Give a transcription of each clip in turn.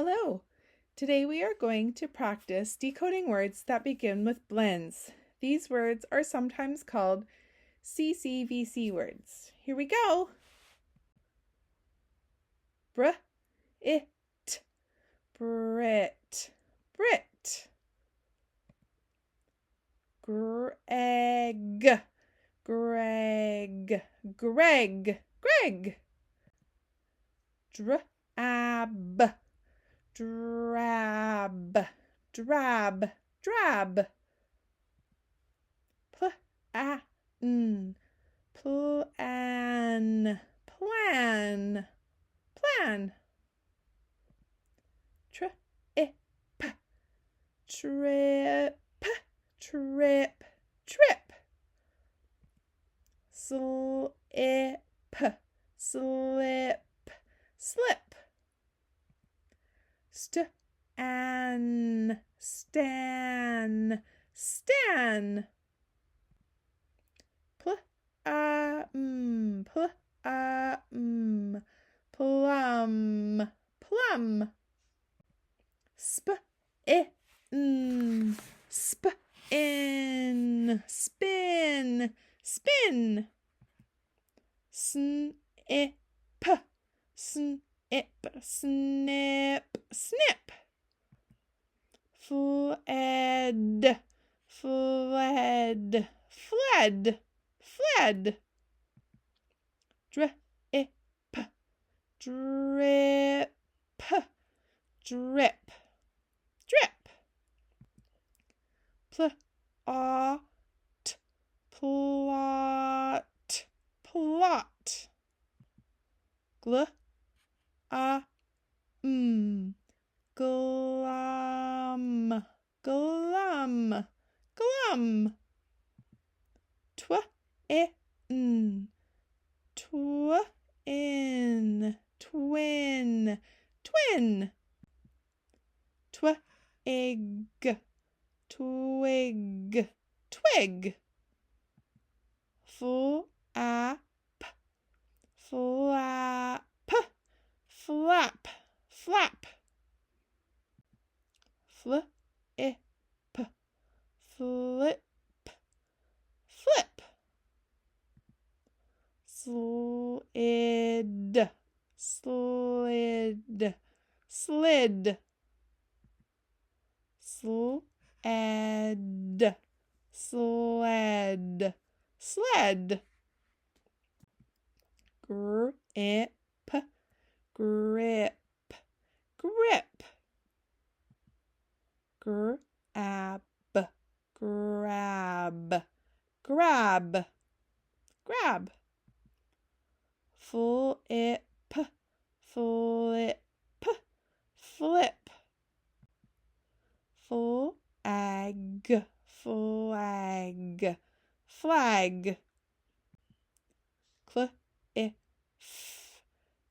Hello! Today we are going to practice decoding words that begin with blends. These words are sometimes called CCVC words. Here we go! Br, it, Brit, Brit. Greg, Greg, Greg, Greg. Drab, drab, drab, drab. Plan, plan, plan, plan. Trip, trip, trip, trip. Slip, slip, slip. Stan, stan, stan. Plum, plum. Spin, spin, spin, spin. Snip, snip, snip, snip. Fled, fled, fled, fled. Drip, drip, drip, drip. Plot, plot, plot. Glum, glum, glum, glum. Twin, twin, twin, twin. Twig, twig, twig. Flap, flap, flap, flap. Flip, flip, flip. Slid, slid, slid. Sled, sled, sled. Grip, grip, grip. Grab, grab, grab, grab. Flip, flip, flip. Flag, flag, flag. Cliff,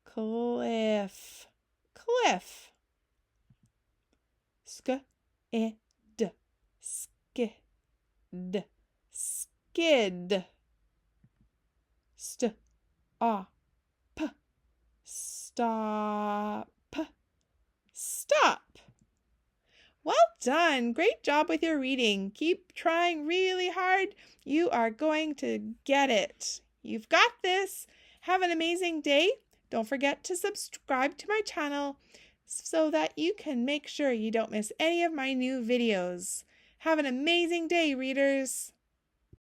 cliff, cliff. Skid, skid, skid. Stop, stop, stop. Well done! Great job with your reading. Keep trying really hard. You are going to get it. You've got this. Have an amazing day. Don't forget to subscribe to my channel so that you can make sure you don't miss any of my new videos. Have an amazing day, readers.